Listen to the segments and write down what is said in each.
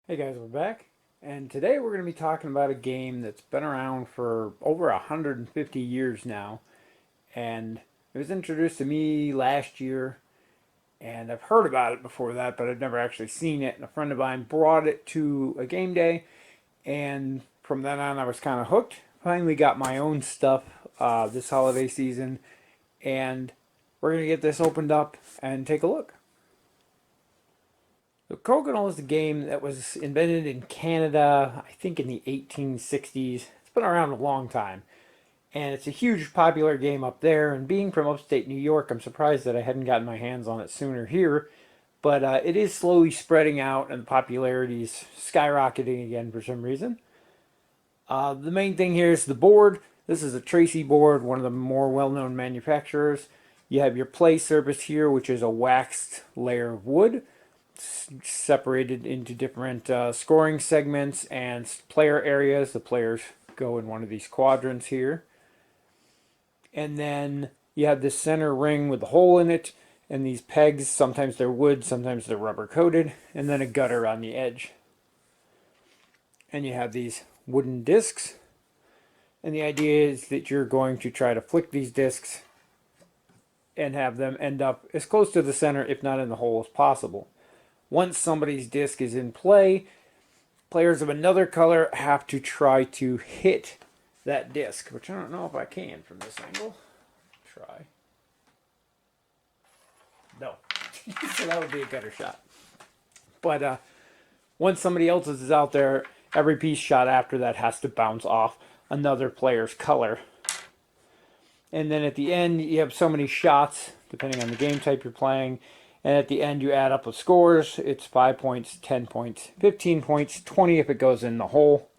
Hey guys, we're back, and today we're going to be talking about a game that's been around for over 150 years now, and it was introduced to me last year, and I've heard about it before that, but I've never actually seen it, and a friend of mine brought it to a game day, and from then on I was kind of hooked. Finally got my own stuff this holiday season, and we're going to get this opened up and take a look. So Crokinole is a game that was invented in Canada, I think in the 1860s. It's been around a long time. And it's a huge popular game up there. And being from upstate New York, I'm surprised that I hadn't gotten my hands on it sooner here. But it is slowly spreading out and the popularity is skyrocketing again for some reason. The main thing here is the board. This is a Tracy board, one of the more well-known manufacturers. You have your play surface here, which is a waxed layer of wood separated into different scoring segments and player areas. The players go in one of these quadrants here. And then you have this center ring with a hole in it, and these pegs, sometimes they're wood, sometimes they're rubber coated, and then a gutter on the edge. And you have these wooden discs, and the idea is that you're going to try to flick these discs and have them end up as close to the center, if not in the hole, as possible. Once somebody's disc is in play, players of another color have to try to hit that disc, which I don't know if I can from this angle. Try. No. So that would be a gutter shot. But once somebody else's is out there, every piece shot after that has to bounce off another player's color. And then at the end, you have so many shots, depending on the game type you're playing. And at the end, you add up the scores. It's 5 points, 10 points, 15 points, 20 if it goes in the hole.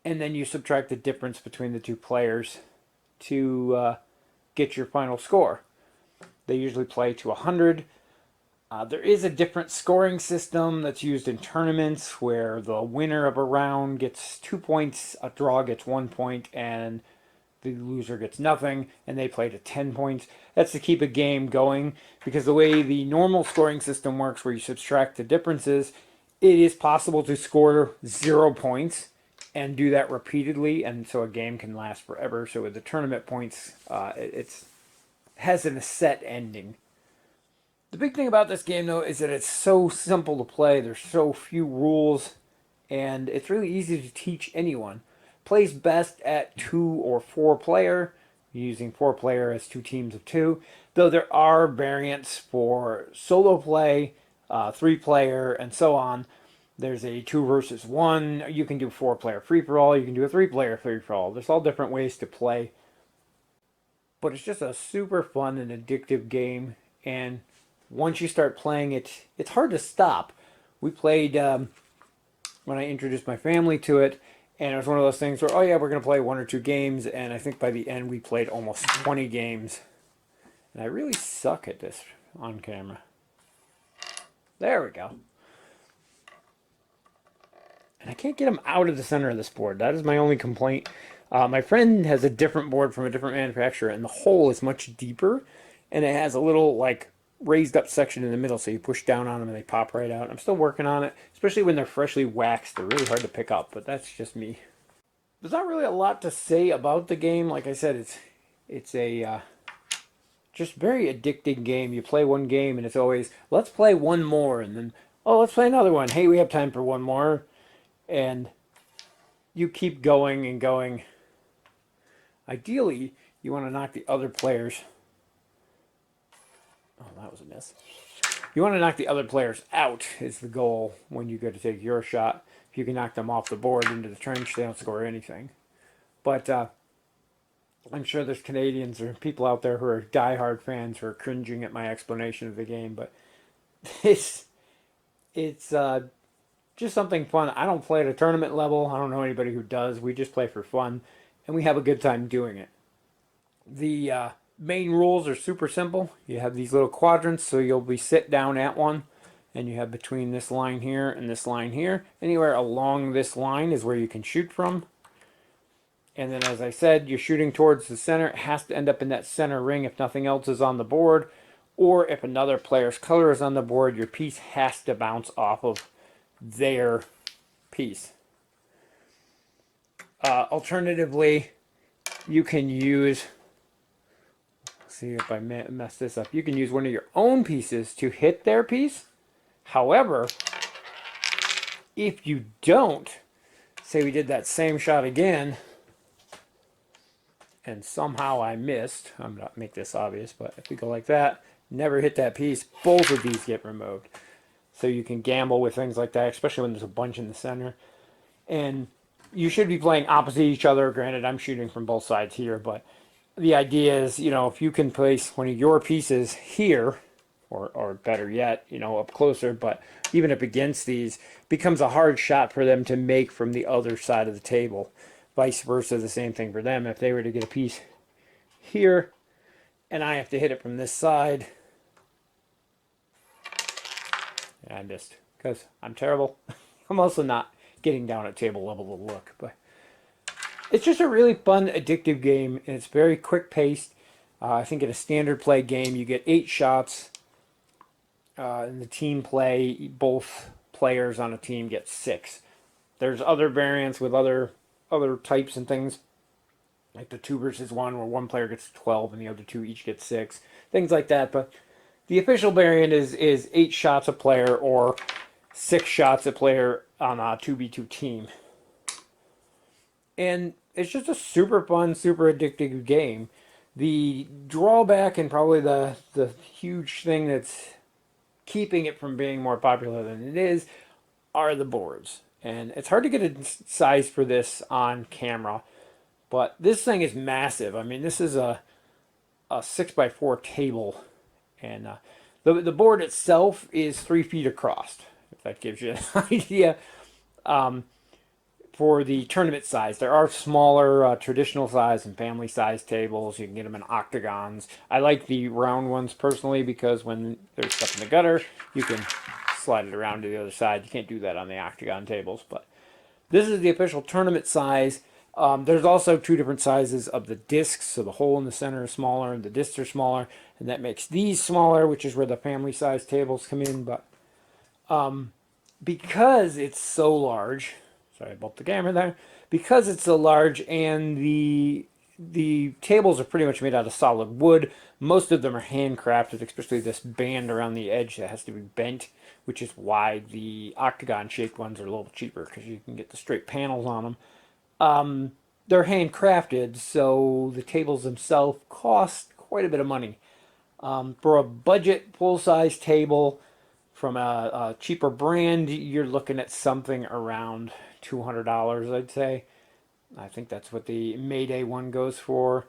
And then you subtract the difference between the two players to get your final score. They usually play to 100. There is a different scoring system that's used in tournaments where the winner of a round gets 2 points, a draw gets 1 point, and the loser gets nothing, and they play to 10 points. That's to keep a game going, because the way the normal scoring system works, where you subtract the differences, it is possible to score 0 points and do that repeatedly, and so a game can last forever. So with the tournament points, it has a set ending. The big thing about this game, though, is that it's so simple to play. There's so few rules, and it's really easy to teach anyone. Plays best at 2 or 4 player, using 4 player as 2 teams of 2. Though there are variants for solo play, 3 player, and so on. There's a 2 versus 1. You can do 4 player free for all. You can do a 3 player free for all. There's all different ways to play. But it's just a super fun and addictive game. And once you start playing it, it's hard to stop. We played when I introduced my family to it. And it was one of those things where, oh yeah, we're going to play 1 or 2 games. And I think by the end we played almost 20 games. And I really suck at this on camera. There we go. And I can't get them out of the center of this board. That is my only complaint. My friend has a different board from a different manufacturer. And the hole is much deeper. And it has a little, like, raised up section in the middle, so you push down on them and they pop right out. I'm still working on it, especially when they're freshly waxed. They're really hard to pick up, but that's just me. There's not really a lot to say about the game. Like I said, it's a just very addicting game. You play one game and it's always, let's play one more, and then, oh, let's play another one. Hey, we have time for one more. And you keep going and going. Ideally, you want to knock the other players. Oh, that was a miss. You want to knock the other players out is the goal when you go to take your shot. If you can knock them off the board into the trench, they don't score anything. But I'm sure there's Canadians or people out there who are diehard fans who are cringing at my explanation of the game. But it's just something fun. I don't play at a tournament level. I don't know anybody who does. We just play for fun, and we have a good time doing it. The main rules are super simple. You have these little quadrants, so you'll be sit down at one, and you have between this line here and this line here. Anywhere along this line is where you can shoot from. And then, as I said, you're shooting towards the center. It has to end up in that center ring if nothing else is on the board. Or if another player's color is on the board, your piece has to bounce off of their piece. Alternatively, you can use, see if I mess this up, you can use one of your own pieces to hit their piece. However, if you don't, say we did that same shot again, and somehow I missed, I'm not make this obvious, but if we go like that, never hit that piece, both of these get removed. So you can gamble with things like that, especially when there's a bunch in the center. And you should be playing opposite each other. Granted, I'm shooting from both sides here, but the idea is, you know, if you can place one of your pieces here, or better yet, you know, up closer, but even up against these, becomes a hard shot for them to make from the other side of the table. Vice versa, the same thing for them. If they were to get a piece here, and I have to hit it from this side, and I missed, because I'm terrible. I'm also not getting down at table level to look, but it's just a really fun, addictive game, and it's very quick paced. I think in a standard play game, you get 8 shots. In the team play, both players on a team get 6. There's other variants with other types and things, like the 2 versus 1, where one player gets 12 and the other 2 each get 6, things like that. But the official variant is 8 shots a player, or 6 shots a player on a 2v2 team. And it's just a super fun, super addictive game. The drawback, and probably the huge thing that's keeping it from being more popular than it is, are the boards. And it's hard to get a size for this on camera, but this thing is massive. I mean, this is a 6x4 table, and the board itself is 3 feet across, if that gives you an idea. For the tournament size, there are smaller traditional size and family size tables. You can get them in octagons. I like the round ones personally, because when there's stuff in the gutter, you can slide it around to the other side. You can't do that on the octagon tables, but this is the official tournament size. There's also 2 different sizes of the discs, so the hole in the center is smaller and the discs are smaller, and that makes these smaller, which is where the family size tables come in. But because it's so large, sorry about the camera there, because it's so large, and the tables are pretty much made out of solid wood. Most of them are handcrafted, especially this band around the edge that has to be bent, which is why the octagon-shaped ones are a little cheaper, because you can get the straight panels on them. They're handcrafted, so the tables themselves cost quite a bit of money. For a budget full-size table from a cheaper brand, you're looking at something around $200, I'd say. I think that's what the Mayday one goes for.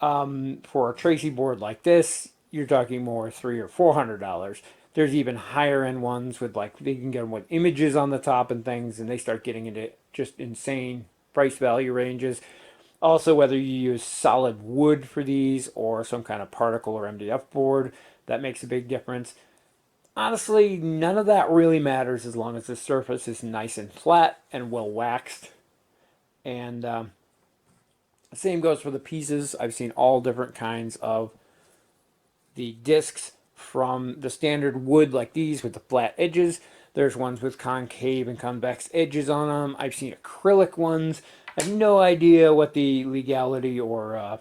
For a Tracy board like this, you're talking more $300 or $400. There's even higher end ones with, like, they can get them with images on the top and things, and they start getting into just insane price value ranges. Also, whether you use solid wood for these or some kind of particle or MDF board, that makes a big difference. Honestly, none of that really matters as long as the surface is nice and flat and well waxed. And the same goes for the pieces. I've seen all different kinds of the discs, from the standard wood like these with the flat edges. There's ones with concave and convex edges on them. I've seen acrylic ones. I have no idea what the legality or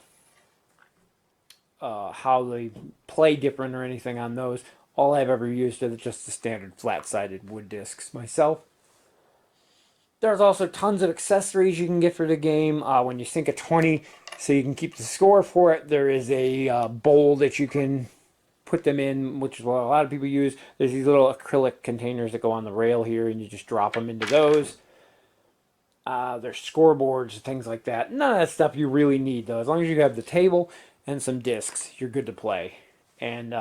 how they play different or anything on those. All I've ever used are just the standard flat-sided wood discs myself. There's also tons of accessories you can get for the game. When you sink a 20, so you can keep the score for it, there is a bowl that you can put them in, which is what a lot of people use. There's these little acrylic containers that go on the rail here, and you just drop them into those. There's scoreboards and things like that. None of that stuff you really need, though. As long as you have the table and some discs, you're good to play. And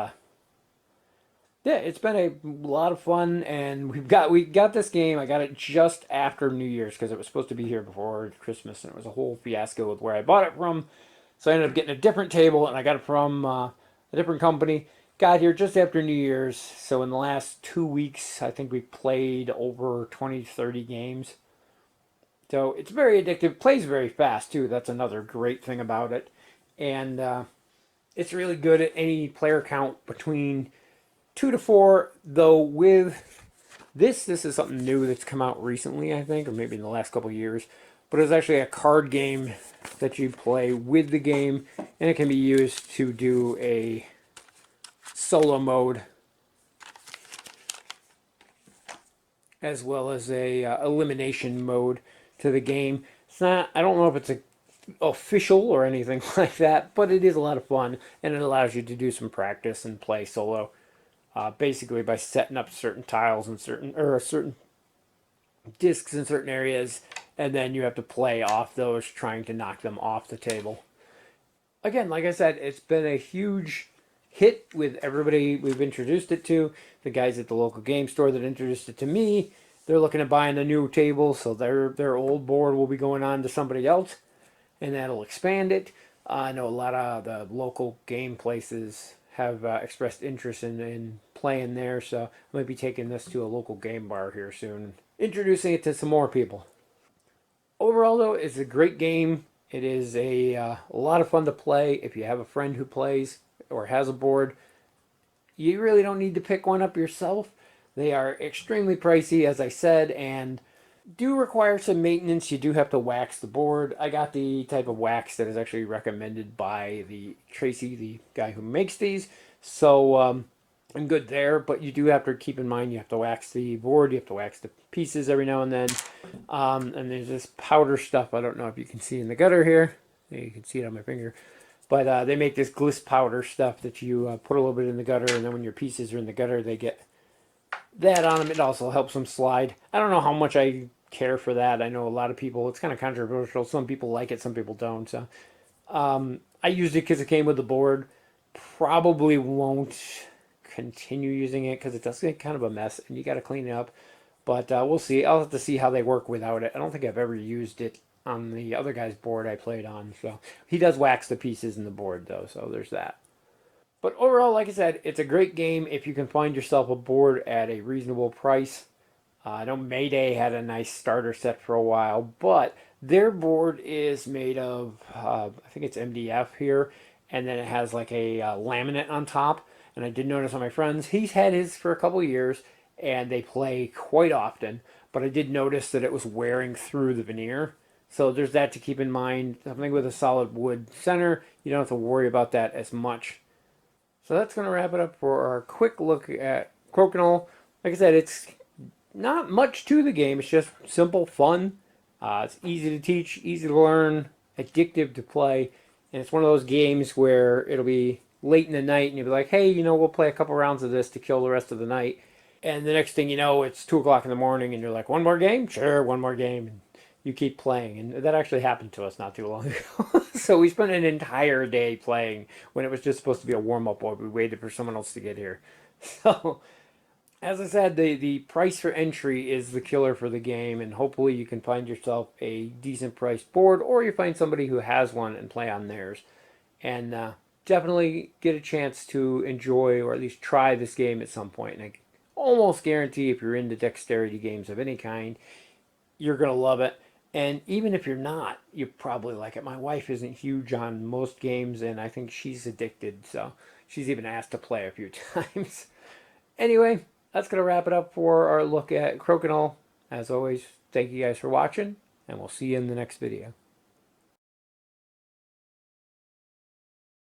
yeah, it's been a lot of fun, and we got this game. I got it just after New Year's, because it was supposed to be here before Christmas, and it was a whole fiasco with where I bought it from. So I ended up getting a different table, and I got it from a different company. Got here just after New Year's, so in the last 2 weeks, I think we played over 20, 30 games. So it's very addictive. Plays very fast, too. That's another great thing about it. And it's really good at any player count between 2 to 4, though with This is something new that's come out recently, I think, or maybe in the last couple of years. But it's actually a card game that you play with the game, and it can be used to do a solo mode as well as a elimination mode to the game. It's not, I don't know if it's a official or anything like that, but it is a lot of fun, and it allows you to do some practice and play solo. Basically, by setting up certain tiles and certain discs in certain areas, and then you have to play off those, trying to knock them off the table. Again, like I said, it's been a huge hit with everybody we've introduced it to. The guys at the local game store that introduced it to me, they're looking at buying a new table, so their old board will be going on to somebody else, and that'll expand it. I know a lot of the local game places have expressed interest in playing there, so I might be taking this to a local game bar here soon, introducing it to some more people. Overall, though, it's a great game. It is a lot of fun to play. If you have a friend who plays or has a board, you really don't need to pick one up yourself. They are extremely pricey, as I said, and do require some maintenance. You do have to wax the board. I got the type of wax that is actually recommended by the Tracy, the guy who makes these. So I'm good there, but you do have to keep in mind you have to wax the board, you have to wax the pieces every now and then. And there's this powder stuff. I don't know if you can see in the gutter here. You can see it on my finger. But they make this gliss powder stuff that you put a little bit in the gutter, and then when your pieces are in the gutter, they get that on them. It also helps them slide. I don't know how much I care for that. I know a lot of people, it's kind of controversial. Some people like it, some people don't. So I used it because it came with the board. Probably won't continue using it because it does get kind of a mess and you got to clean it up. But we'll see. I'll have to see how they work without it. I don't think I've ever used it on the other guy's board I played on. So he does wax the pieces in the board though, so there's that. But overall, like I said, it's a great game if you can find yourself a board at a reasonable price. I know Mayday had a nice starter set for a while, but their board is made of, I think it's MDF here, and then it has like a laminate on top. And I did notice on my friends, he's had his for a couple of years, and they play quite often. But I did notice that it was wearing through the veneer. So there's that to keep in mind. Something with a solid wood center, you don't have to worry about that as much. So that's going to wrap it up for our quick look at Crokinole. Like I said, it's not much to the game. It's just simple fun. It's easy to teach, easy to learn, addictive to play. And it's one of those games where it'll be late in the night and you'll be like, hey, we'll play a couple rounds of this to kill the rest of the night. And the next thing you know, it's 2 o'clock in the morning and you're like, one more game? Sure, one more game. And you keep playing. And that actually happened to us not too long ago. So we spent an entire day playing when it was just supposed to be a warm-up while we waited for someone else to get here. So, as I said, the price for entry is the killer for the game, and hopefully you can find yourself a decent priced board, or you find somebody who has one and play on theirs. And definitely get a chance to enjoy or at least try this game at some point. And I almost guarantee if you're into dexterity games of any kind, you're going to love it. And even if you're not, you probably like it. My wife isn't huge on most games, and I think she's addicted, so she's even asked to play a few times. Anyway, that's going to wrap it up for our look at Crokinole. As always, thank you guys for watching, and we'll see you in the next video.